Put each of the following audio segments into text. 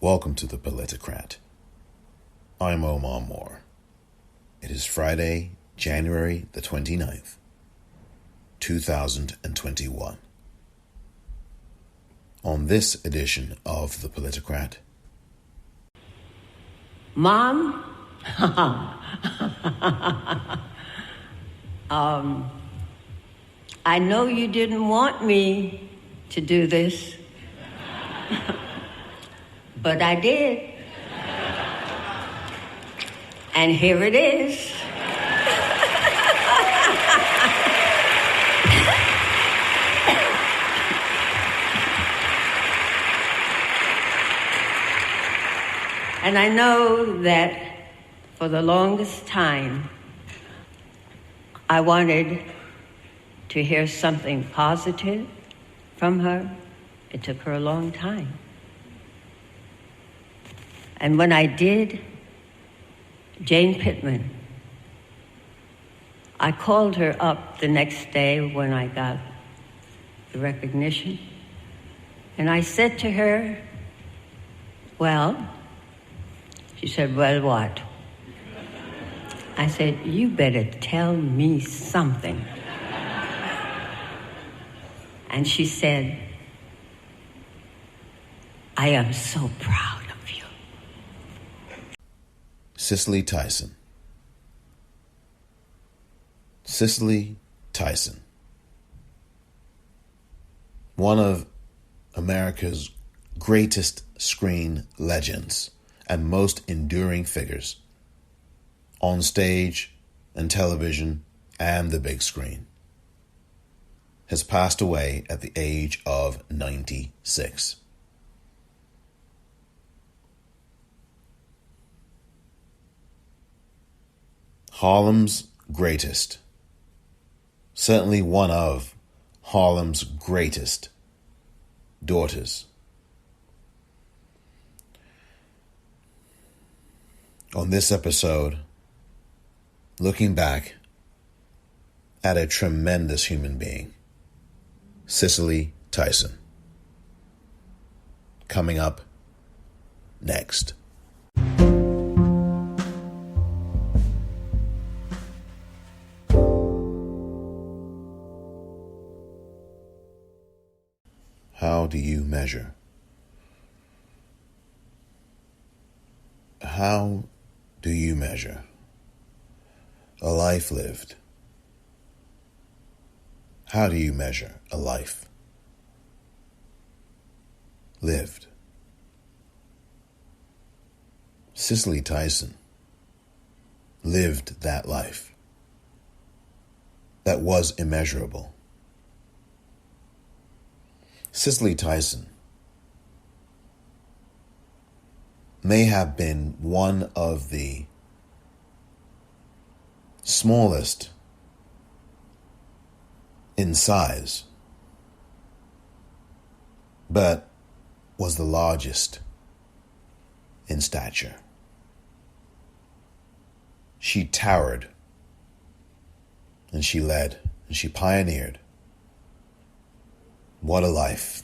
Welcome to the Politicrat. I'm Omar Moore. It is Friday, January the 29th, 2021. On this edition of the Politicrat, Mom, I know you didn't want me to do this, but I did. And here it is. And I know that for the longest time, I wanted to hear something positive from her. It took her a long time. And when I did, Jane Pittman, I called her up the next day when I got the recognition, and I said to her, well, she said, well, what? I said, you better tell me something. And she said, I am so proud of you. Cicely Tyson. Cicely Tyson. One of America's greatest screen legends and most enduring figures on stage and television and the big screen, has passed away at the age of 96. Harlem's greatest, certainly one of Harlem's greatest daughters. On this episode, looking back at a tremendous human being, Cicely Tyson. Coming up next. How do you measure? How do you measure a life lived? How do you measure a life lived? Cicely Tyson lived that life that was immeasurable. Cicely Tyson may have been one of the smallest in size, but was the largest in stature. She towered, and she led, and she pioneered. What a life.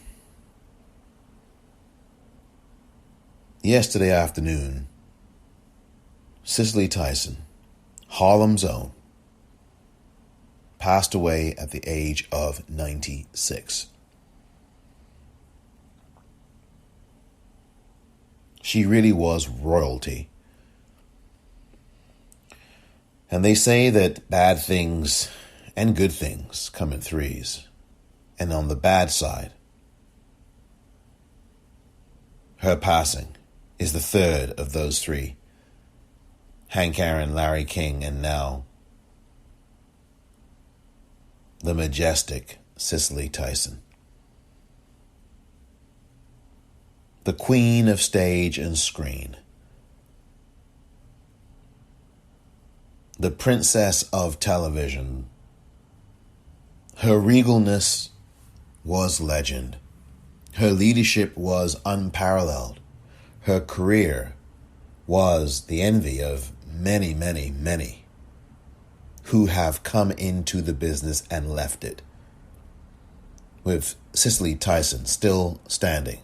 Yesterday afternoon, Cicely Tyson, Harlem's own, passed away at the age of 96. She really was royalty. And they say that bad things and good things come in threes. And on the bad side, her passing is the third of those three. Hank Aaron, Larry King, and now the majestic Cicely Tyson. The queen of stage and screen. The princess of television. Her regalness was legend. Her leadership was unparalleled. Her career was the envy of many, many, many who have come into the business and left it, with Cicely Tyson still standing.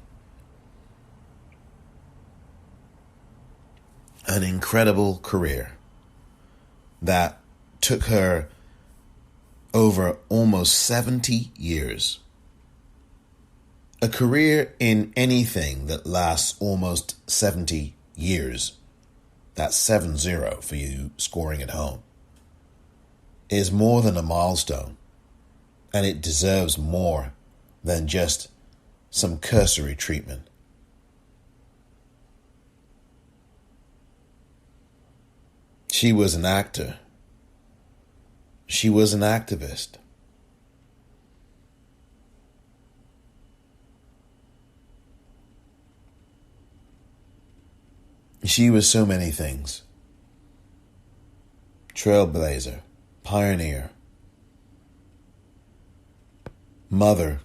an incredible career that took her over almost 70 years. A career in anything that lasts almost 70 years, that's 7-0 for you scoring at home, is more than a milestone, and it deserves more than just some cursory treatment. She was an actor. She was an activist. She was so many things. Trailblazer, pioneer, mother,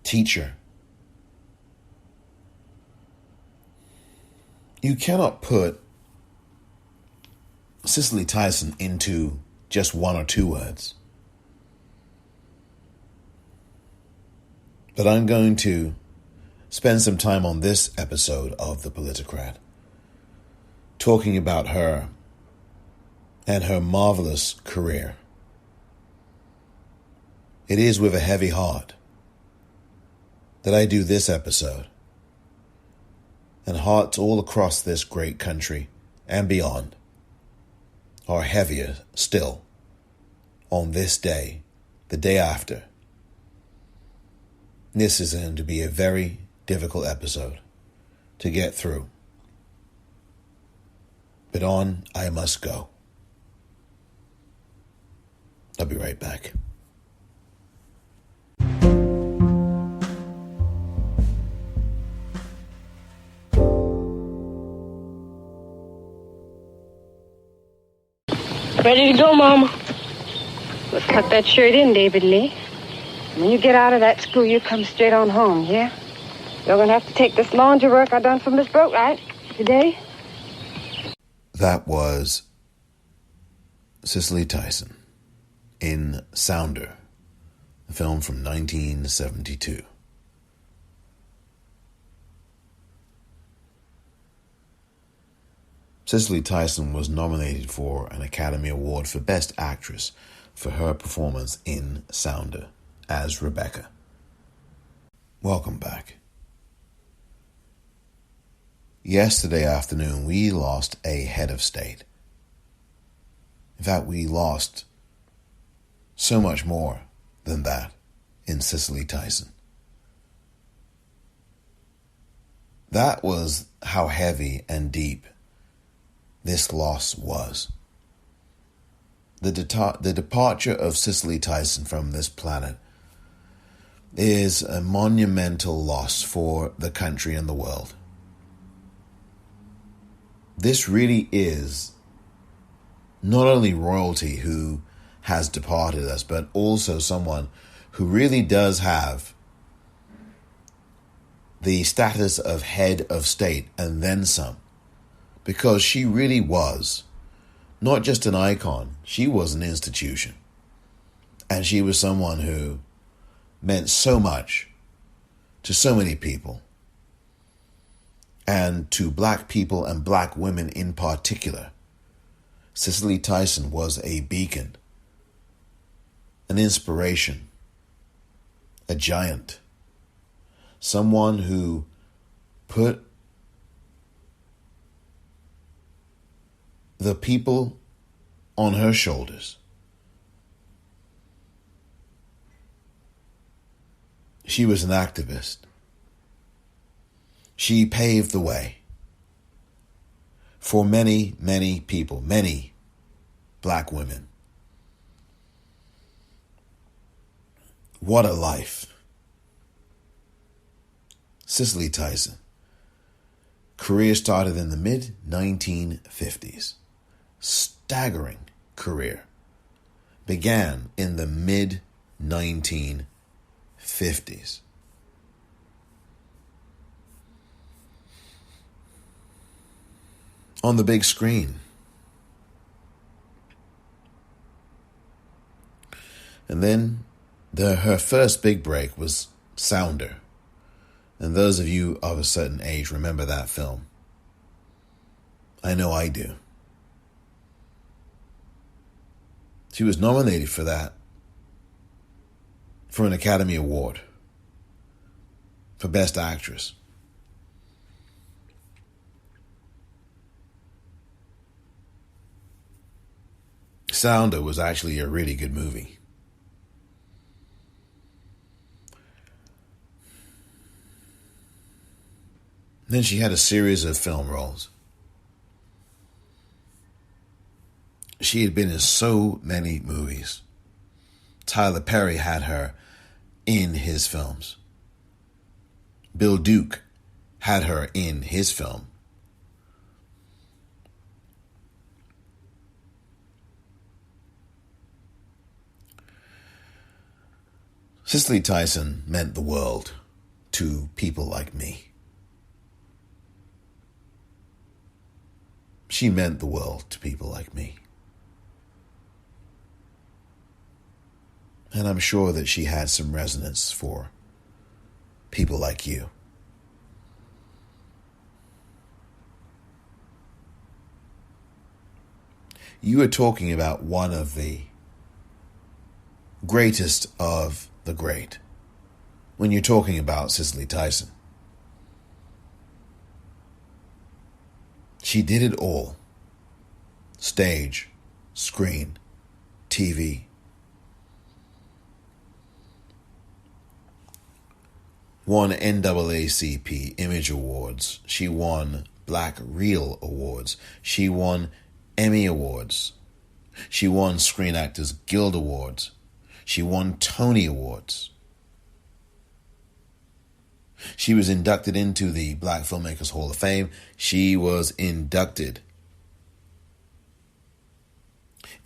teacher. You cannot put Cicely Tyson into just one or two words. But I'm going to spend some time on this episode of The Politicrat talking about her and her marvelous career. It is with a heavy heart that I do this episode, and hearts all across this great country and beyond are heavier still on this day, the day after. This is going to be a very difficult episode to get through. But on I must go. I'll be right back. Ready to go, Mama? Let's tuck that shirt in, David Lee. When you get out of that school, you come straight on home, yeah? You're gonna have to take this laundry work I done for Miss Broke, right? Today? That was Cicely Tyson in Sounder, a film from 1972. Cicely Tyson was nominated for an Academy Award for Best Actress for her performance in Sounder as Rebecca. Welcome back. Yesterday afternoon, we lost a head of state. In fact, we lost so much more than that in Cicely Tyson. That was how heavy and deep this loss was. The departure of Cicely Tyson from this planet is a monumental loss for the country and the world. This really is not only royalty who has departed us, but also someone who really does have the status of head of state and then some. Because she really was not just an icon, she was an institution. And she was someone who meant so much to so many people. And to black people and black women in particular. Cicely Tyson was a beacon, an inspiration, a giant, someone who put the people on her shoulders. She was an activist. She paved the way for many, many people, many black women. What a life. Cicely Tyson. Career started in the mid-1950s. Staggering career. Began in the mid-1950s. On the big screen. And then her first big break was Sounder. And those of you of a certain age remember that film. I know I do. She was nominated for that, for an Academy Award, for Best Actress. Sounder was actually a really good movie. Then she had a series of film roles. She had been in so many movies. Tyler Perry had her in his films. Bill Duke had her in his film. Cicely Tyson meant the world to people like me. She meant the world to people like me. And I'm sure that she had some resonance for people like you. You are talking about one of the greatest of the great when you're talking about Cicely Tyson. She did it all. Stage, screen, TV. Won NAACP Image Awards. She won Black Reel Awards. She won Emmy Awards. She won Screen Actors Guild Awards. She won Tony Awards. She was inducted into the Black Filmmakers Hall of Fame. She was inducted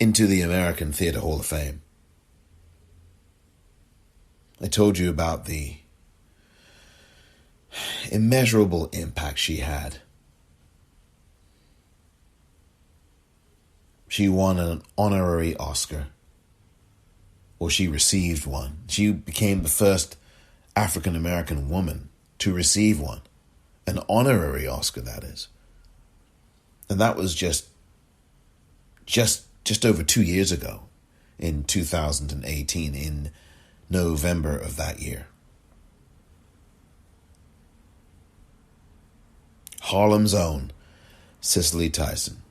into the American Theater Hall of Fame. I told you about the immeasurable impact she had. She won an honorary Oscar, or she received one. She became the first African American woman to receive one, an honorary Oscar, that is. And that was just over 2 years ago, in 2018, in November of that year. Harlem's own Cicely Tyson.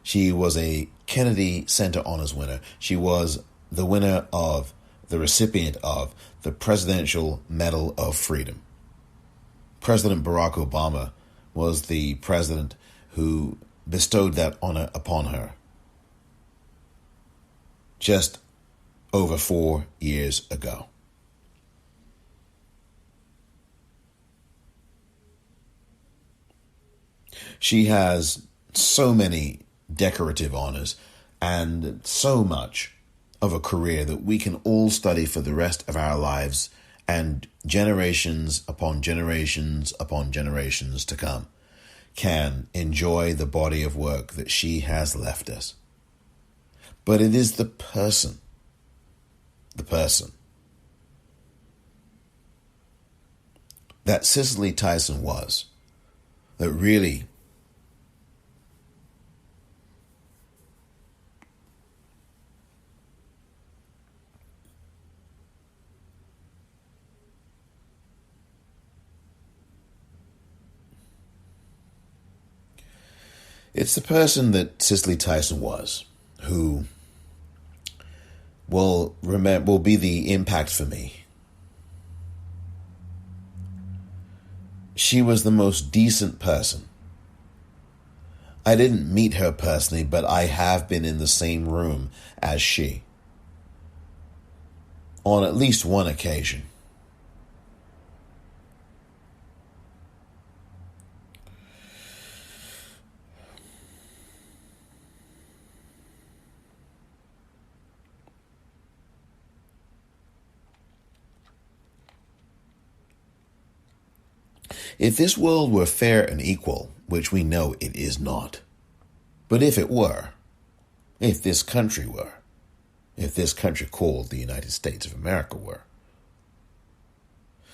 She was a Kennedy Center Honors winner. She was the recipient of the Presidential Medal of Freedom. President Barack Obama was the president who bestowed that honor upon her just over 4 years ago. She has so many decorative honors and so much of a career that we can all study for the rest of our lives and generations upon generations upon generations to come can enjoy the body of work that she has left us. But it is the person that Cicely Tyson was that really it's the person that Cicely Tyson was who will be the impact for me. She was the most decent person. I didn't meet her personally, but I have been in the same room as she on at least one occasion. If this world were fair and equal, which we know it is not, but if it were, if this country were, if this country called the United States of America were,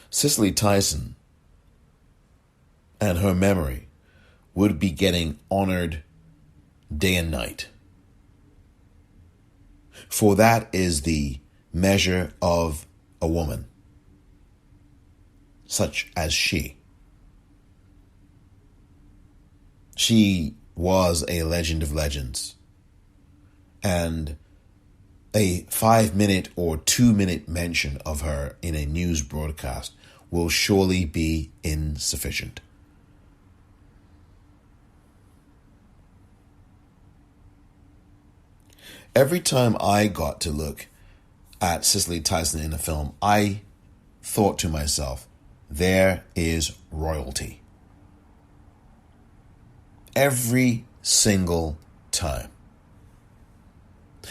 Cicely Tyson and her memory would be getting honored day and night. For that is the measure of a woman, such as she. She was a legend of legends, and a 5-minute or 2-minute mention of her in a news broadcast will surely be insufficient. Every time I got to look at Cicely Tyson in a film, I thought to myself, there is royalty. Every single time.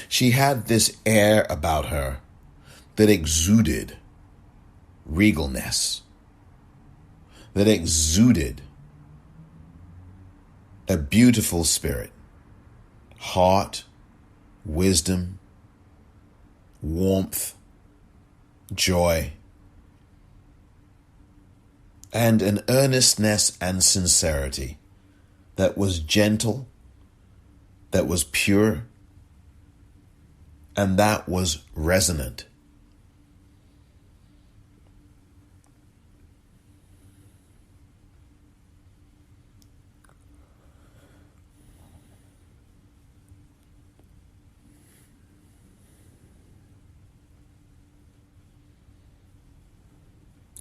She had this air about her that exuded regalness, that exuded a beautiful spirit, heart, wisdom, warmth, joy, and an earnestness and sincerity that was gentle, that was pure, and that was resonant.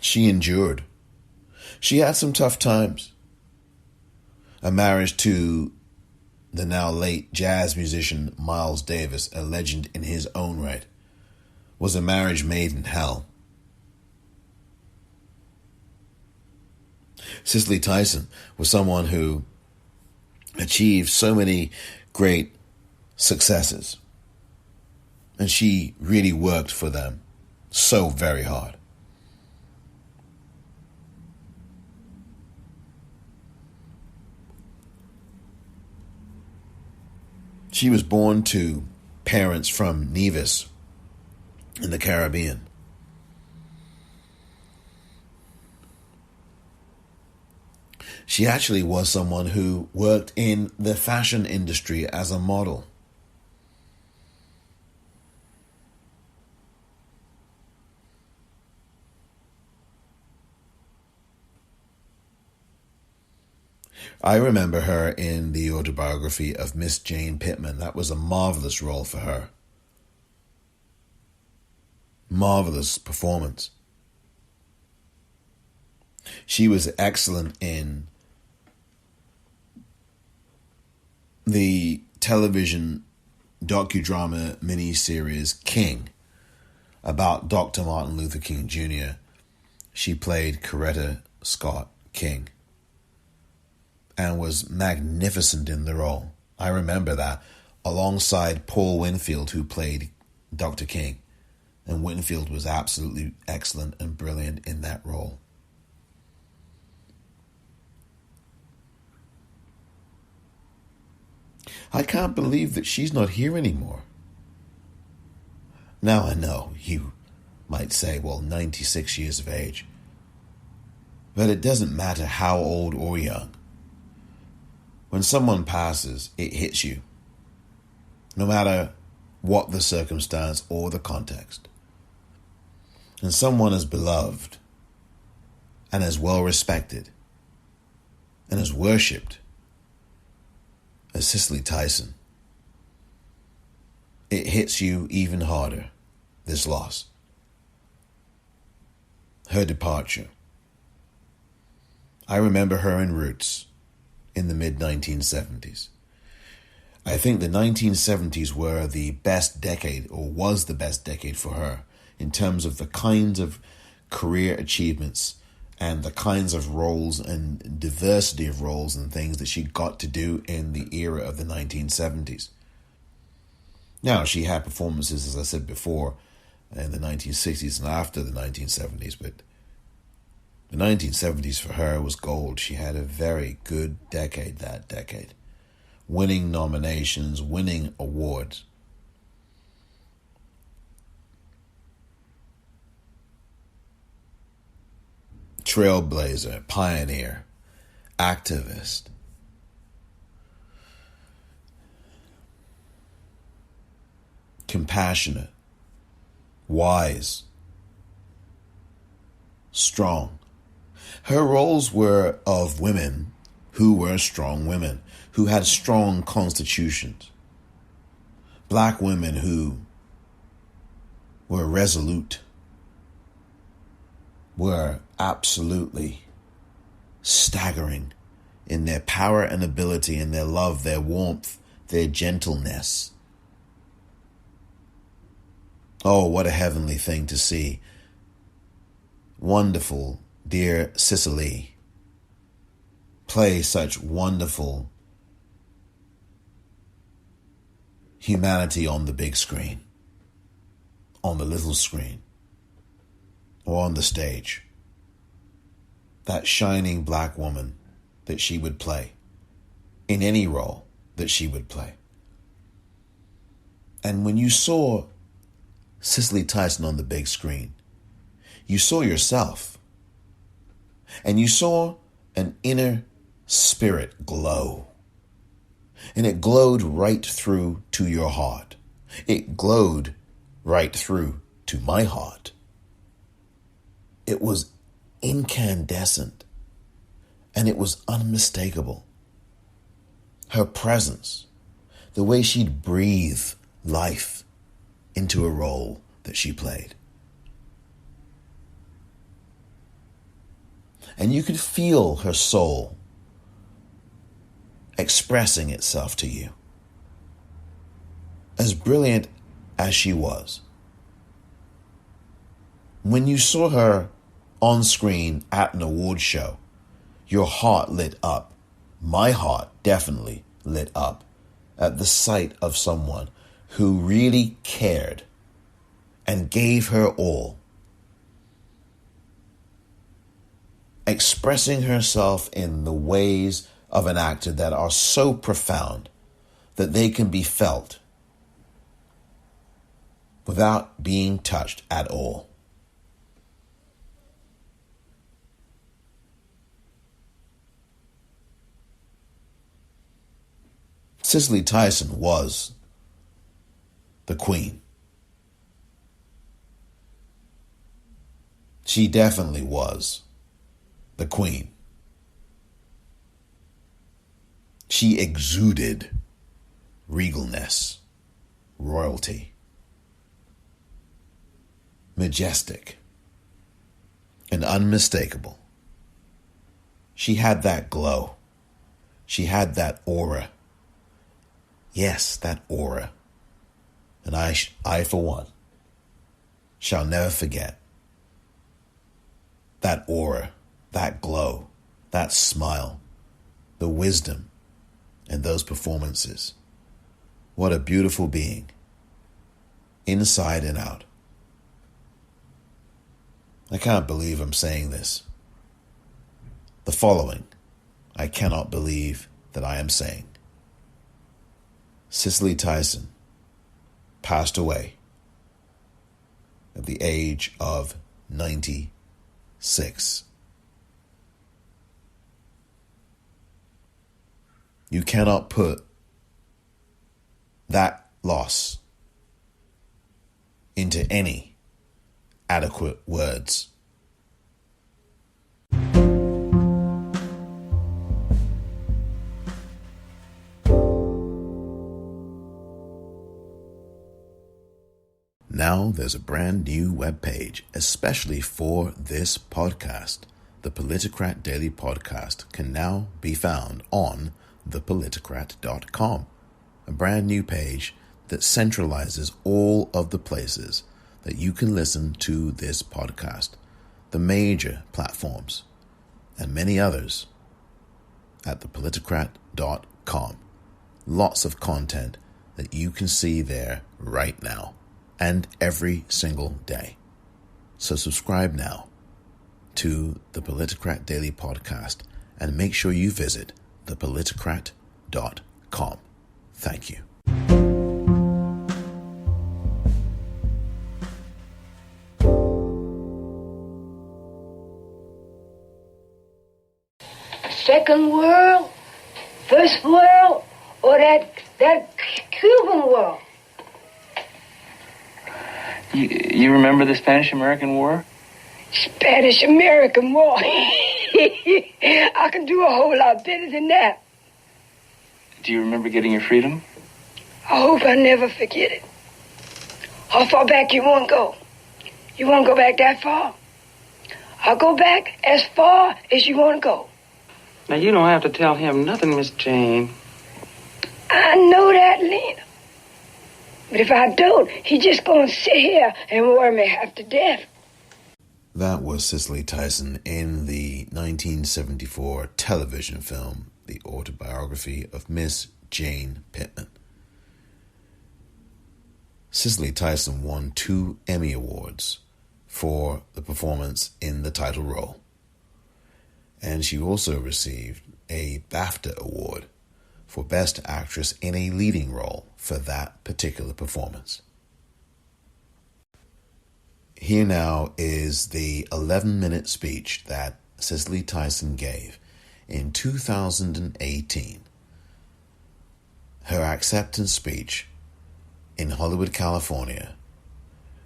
She endured. She had some tough times. A marriage to the now late jazz musician Miles Davis, a legend in his own right, was a marriage made in hell. Cicely Tyson was someone who achieved so many great successes, and she really worked for them so very hard. She was born to parents from Nevis in the Caribbean. She actually was someone who worked in the fashion industry as a model. I remember her in the autobiography of Miss Jane Pittman. That was a marvelous role for her. Marvelous performance. She was excellent in the television docudrama miniseries King about Dr. Martin Luther King Jr. She played Coretta Scott King and was magnificent in the role. I remember that, alongside Paul Winfield, who played Dr. King. And Winfield was absolutely excellent and brilliant in that role. I can't believe that she's not here anymore. Now I know you might say, well, 96 years of age. But it doesn't matter how old or young. When someone passes, it hits you, no matter what the circumstance or the context. And someone as beloved and as well respected and as worshipped as Cicely Tyson, it hits you even harder, this loss. Her departure. I remember her in Roots in the mid-1970s. I think the 1970s were the best decade, or was the best decade for her, in terms of the kinds of career achievements and the kinds of roles and diversity of roles and things that she got to do in the era of the 1970s. Now, she had performances, as I said before, in the 1960s and after the 1970s, but the 1970s for her was gold. She had a very good decade that decade. Winning nominations, winning awards. Trailblazer, pioneer, activist, compassionate, wise, strong. Her roles were of women who were strong women, who had strong constitutions. Black women who were resolute, were absolutely staggering in their power and ability, in their love, their warmth, their gentleness. Oh, what a heavenly thing to see. Wonderful, dear Cicely, play such wonderful humanity on the big screen, on the little screen, or on the stage. That shining black woman that she would play in any role that she would play. And when you saw Cicely Tyson on the big screen, you saw yourself, and you saw an inner spirit glow. And it glowed right through to your heart. It glowed right through to my heart. It was incandescent, and it was unmistakable. Her presence, the way she'd breathe life into a role that she played. And you could feel her soul expressing itself to you. As brilliant as she was, when you saw her on screen at an award show, your heart lit up. My heart definitely lit up at the sight of someone who really cared and gave her all, expressing herself in the ways of an actor that are so profound that they can be felt without being touched at all. Cicely Tyson was the queen. She definitely was the queen. She exuded regalness, royalty, majestic, and unmistakable. She had that glow. She had that aura. Yes, that aura. And I for one, shall never forget that aura, that glow, that smile, the wisdom, and those performances. What a beautiful being, inside and out. I can't believe I'm saying this. The following, I cannot believe that I am saying. Cicely Tyson passed away at the age of 96. You cannot put that loss into any adequate words. Now there's a brand new webpage, especially for this podcast. The Politicrat Daily Podcast can now be found on thepoliticrat.com, a brand new page that centralizes all of the places that you can listen to this podcast, the major platforms, and many others at thepoliticrat.com. Lots of content that you can see there right now and every single day. So subscribe now to the Politicrat Daily Podcast and make sure you visit thepoliticrat.com. Thank you. Second world, first world, or that Cuban world? You remember the Spanish-American War? Spanish-American War? I can do a whole lot better than that. Do you remember getting your freedom? I hope I never forget it. How far back you want to go? You want to go back that far? I'll go back as far as you want to go. Now, you don't have to tell him nothing, Miss Jane. I know that, Lena. But if I don't, he's just going to sit here and worry me half to death. That was Cicely Tyson in the 1974 television film, The Autobiography of Miss Jane Pittman. Cicely Tyson won 2 Emmy Awards for the performance in the title role. And she also received a BAFTA Award for Best Actress in a Leading Role for that particular performance. Here now is the 11-minute speech that Cicely Tyson gave in 2018. Her acceptance speech in Hollywood, California,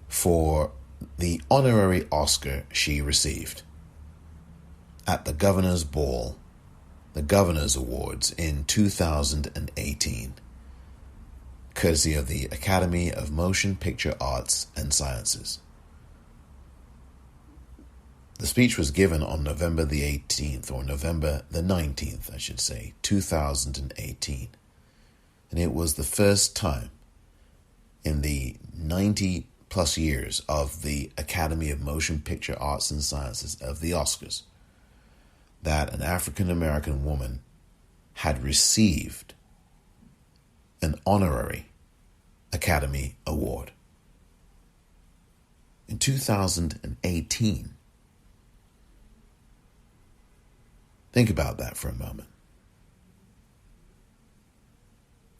for the honorary Oscar she received at the Governor's Ball, the Governor's Awards in 2018, courtesy of the Academy of Motion Picture Arts and Sciences. The speech was given on November the 18th, or November the 19th, I should say, 2018. And it was the first time in the 90-plus years of the Academy of Motion Picture Arts and Sciences, of the Oscars, that an African-American woman had received an honorary Academy Award. In 2018, think about that for a moment.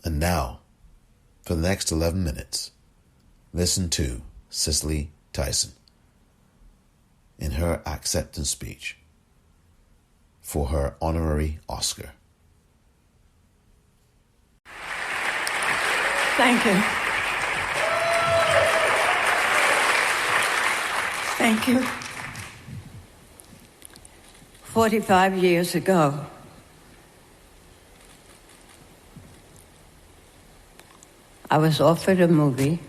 And now, for the next 11 minutes, listen to Cicely Tyson in her acceptance speech for her honorary Oscar. Thank you. Thank you. 45 years ago, I was offered a movie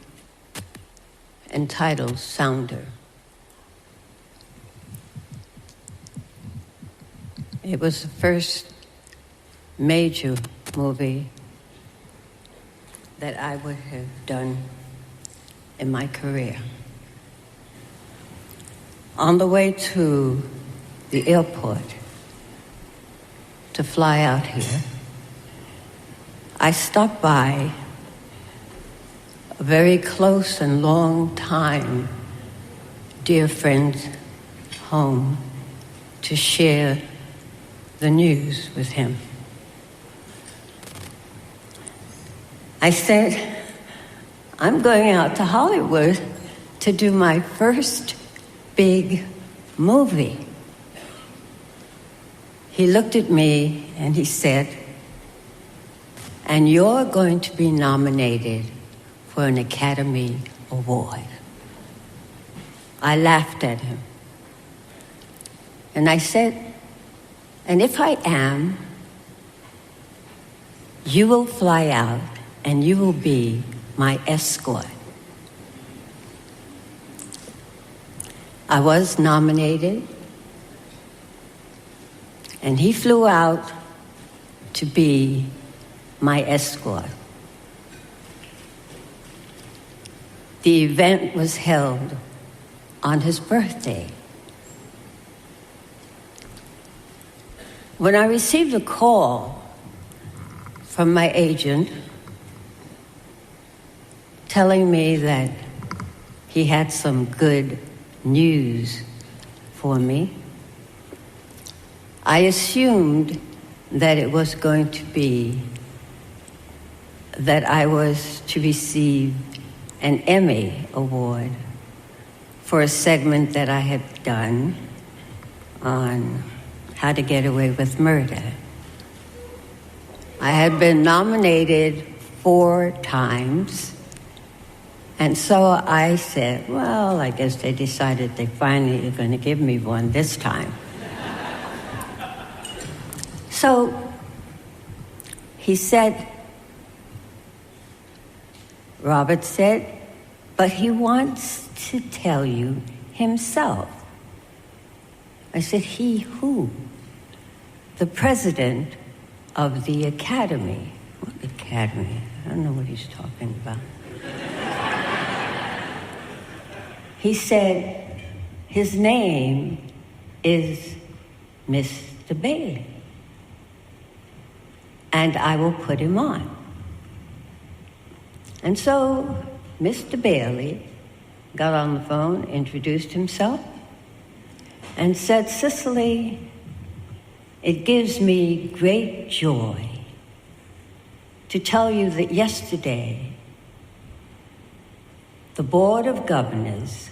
entitled Sounder. It was the first major movie that I would have done in my career. On the way to the airport to fly out here, I stopped by a very close and long time dear friend's home to share the news with him. I said, I'm going out to Hollywood to do my first big movie. He looked at me and he said, and you're going to be nominated for an Academy Award. I laughed at him. And I said, and if I am, you will fly out and you will be my escort. I was nominated, and he flew out to be my escort. The event was held on his birthday. When I received a call from my agent telling me that he had some good news for me, I assumed that it was going to be that I was to receive an Emmy Award for a segment that I had done on how to get away with murder. I had been nominated 4 times, And so I said, well, I guess they decided they finally are going to give me one this time. So he said, Robert said, but he wants to tell you himself. I said, he who? The president of the Academy. What Academy? I don't know what he's talking about. He said, his name is Mr. Bailey, and I will put him on. And so Mr. Bailey got on the phone, introduced himself, and said, Cicely, it gives me great joy to tell you that yesterday the Board of Governors,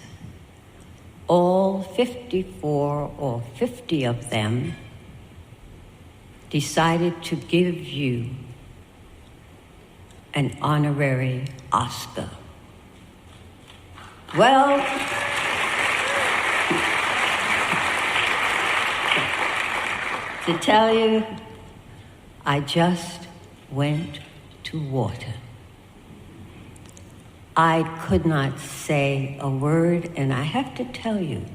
all 54 or 50 of them, decided to give you an honorary Oscar. Well, to tell you, I just went to water. I could not say a word, and I have to tell you,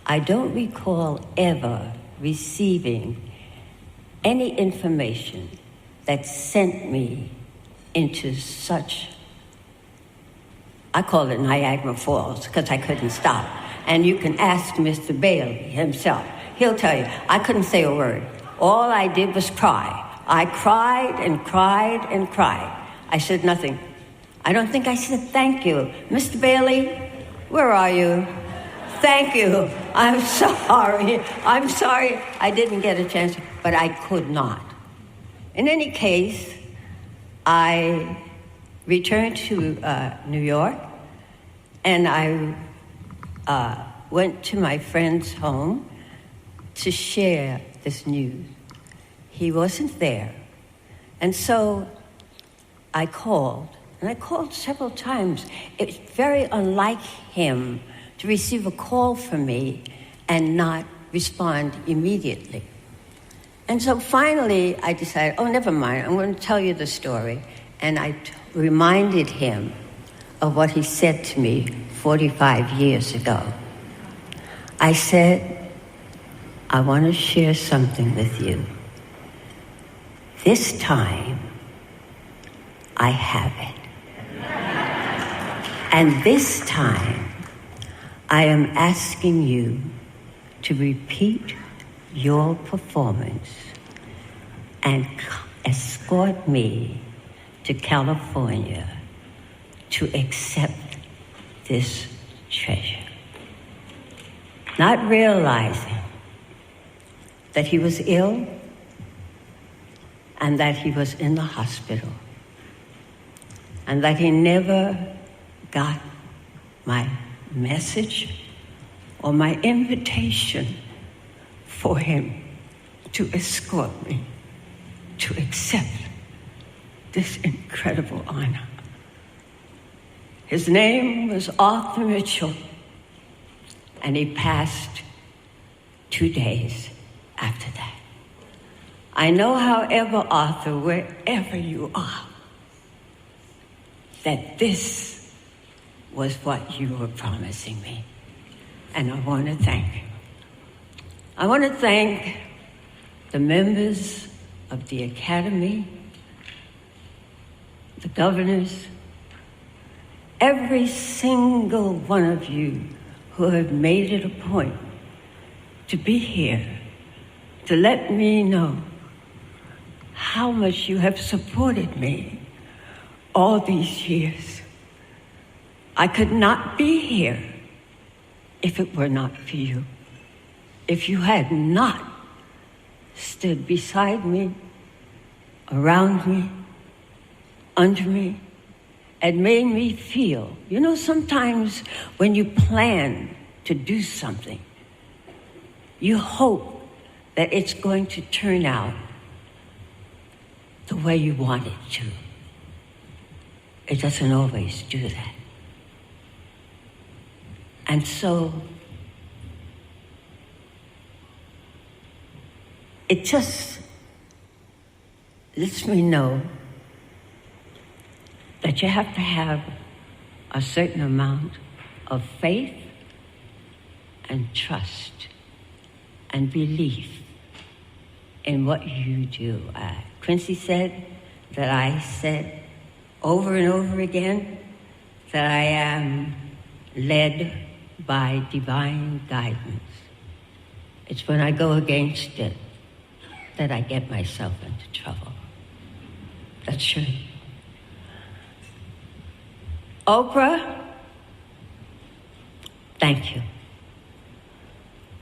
I don't recall ever receiving any information that sent me into such, I call it Niagara Falls, because I couldn't stop. And you can ask Mr. Bailey himself. He'll tell you, I couldn't say a word. All I did was cry. I cried and cried and cried. I said nothing. I don't think I said thank you. Mr. Bailey, where are you? Thank you. I'm sorry. I'm sorry I didn't get a chance, but I could not. In any case, I returned to New York, and I went to my friend's home to share this news. He wasn't there. And so I called. And I called several times. It's very unlike him to receive a call from me and not respond immediately. And so finally I decided, oh, never mind, I'm going to tell you the story. And I reminded him of what he said to me 45 years ago. I said, I want to share something with you. This time, I have it. And this time, I am asking you to repeat your performance and escort me to California to accept this treasure. Not realizing that he was ill and that he was in the hospital and that he never got my message or my invitation for him to escort me to accept this incredible honor. His name was Arthur Mitchell, and he passed 2 days after that. I know, however, Arthur, wherever you are, that this was what you were promising me. And I want to thank you. I want to thank the members of the Academy, the governors, every single one of you who have made it a point to be here, to let me know how much you have supported me all these years. I could not be here if it were not for you. If you had not stood beside me, around me, under me, and made me feel. You know, sometimes when you plan to do something, you hope that it's going to turn out the way you want it to. It doesn't always do that. And so it just lets me know that you have to have a certain amount of faith and trust and belief in what you do. Quincy said that I said over and over again that I am led by divine guidance. It's when I go against it that I get myself into trouble. That's true. Oprah, thank you.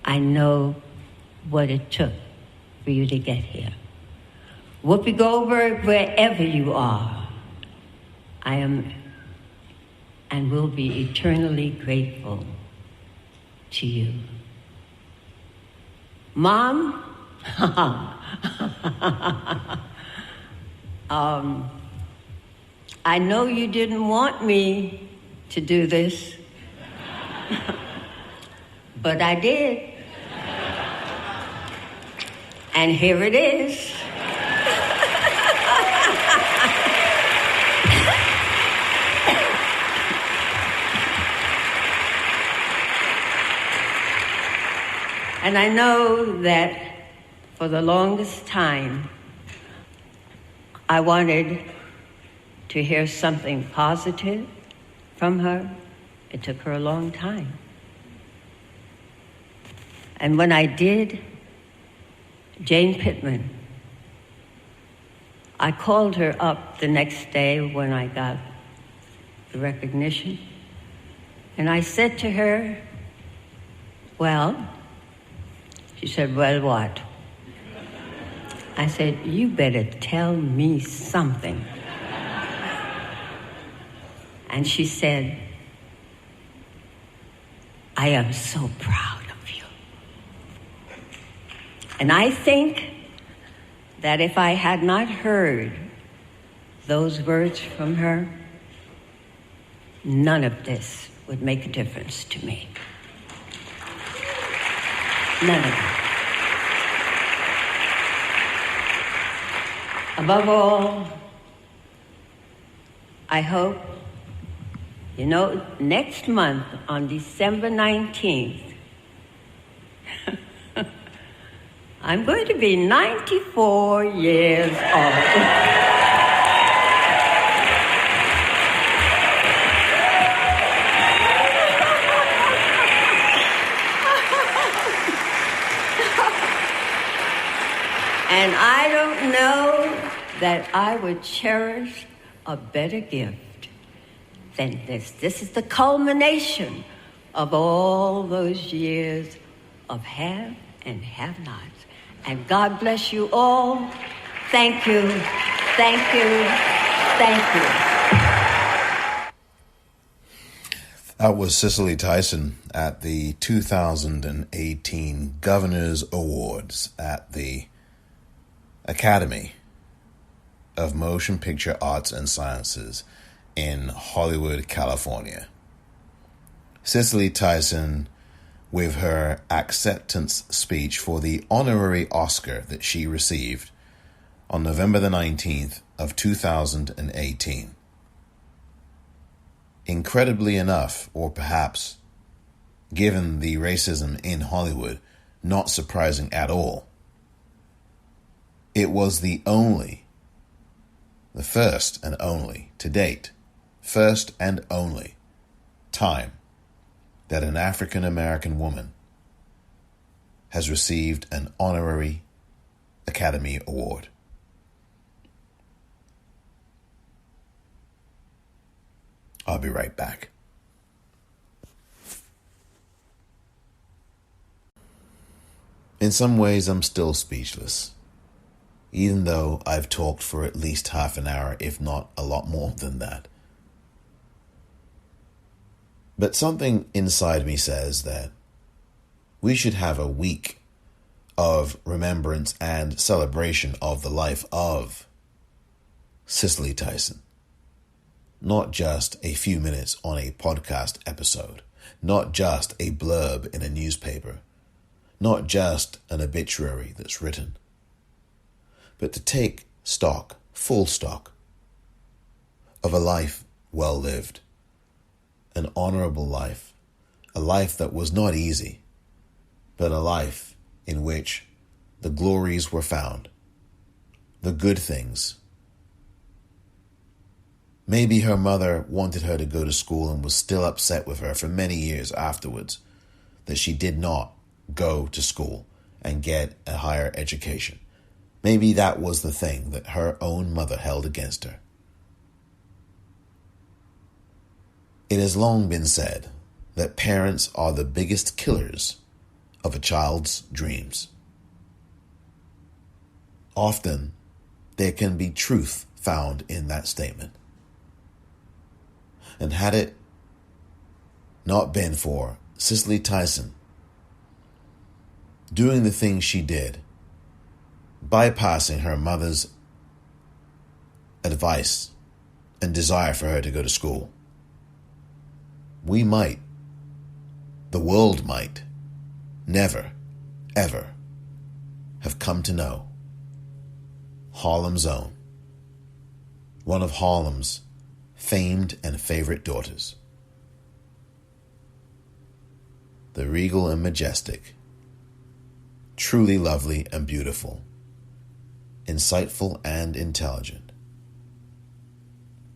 I know what it took for you to get here. Whoopi Goldberg, wherever you are, I am and will be eternally grateful to you. Mom, I know you didn't want me to do this, but I did. And here it is. And I know that for the longest time, I wanted to hear something positive from her. It took her a long time. And when I did, Jane Pittman, I called her up the next day when I got the recognition, and I said to her, well, she said, well, what? I said, you better tell me something. And she said, I am so proud of you. And I think that if I had not heard those words from her, none of this would make a difference to me. None of it. Above all, I hope, next month on December 19th, I'm going to be 94 years old. And I don't know that I would cherish a better gift than this. This is the culmination of all those years of have and have-nots. And God bless you all. Thank you, thank you, thank you. That was Cicely Tyson at the 2018 Governors Awards at the Academy of Motion Picture Arts and Sciences in Hollywood, California. Cicely Tyson, with her acceptance speech for the honorary Oscar that she received on November the 19th of 2018. Incredibly enough, or perhaps, given the racism in Hollywood, not surprising at all, it was the first and only, to date, first and only time that an African American woman has received an honorary Academy Award. I'll be right back. In some ways, I'm still speechless, even though I've talked for at least half an hour, if not a lot more than that. But something inside me says that we should have a week of remembrance and celebration of the life of Cicely Tyson. Not just a few minutes on a podcast episode, not just a blurb in a newspaper, not just an obituary that's written, but to take stock, full stock, of a life well lived, an honorable life, a life that was not easy, but a life in which the glories were found, the good things. Maybe her mother wanted her to go to school and was still upset with her for many years afterwards that she did not go to school and get a higher education. Maybe that was the thing that her own mother held against her. It has long been said that parents are the biggest killers of a child's dreams. Often, there can be truth found in that statement. And had it not been for Cicely Tyson doing the things she did, bypassing her mother's advice and desire for her to go to school, we might, the world might, never, ever have come to know Harlem's own, one of Harlem's famed and favorite daughters, the regal and majestic, truly lovely and beautiful, insightful and intelligent,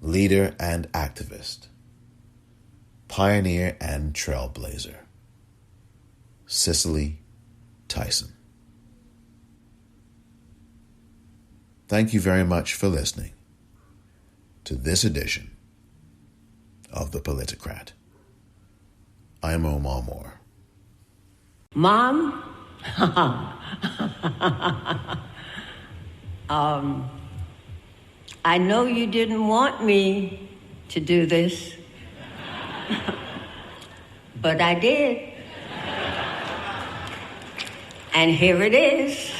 leader and activist, pioneer and trailblazer, Cicely Tyson. Thank you very much for listening to this edition of the Politicrat. I'm Omar Moore. Mom, I know you didn't want me to do this, but I did. And here it is.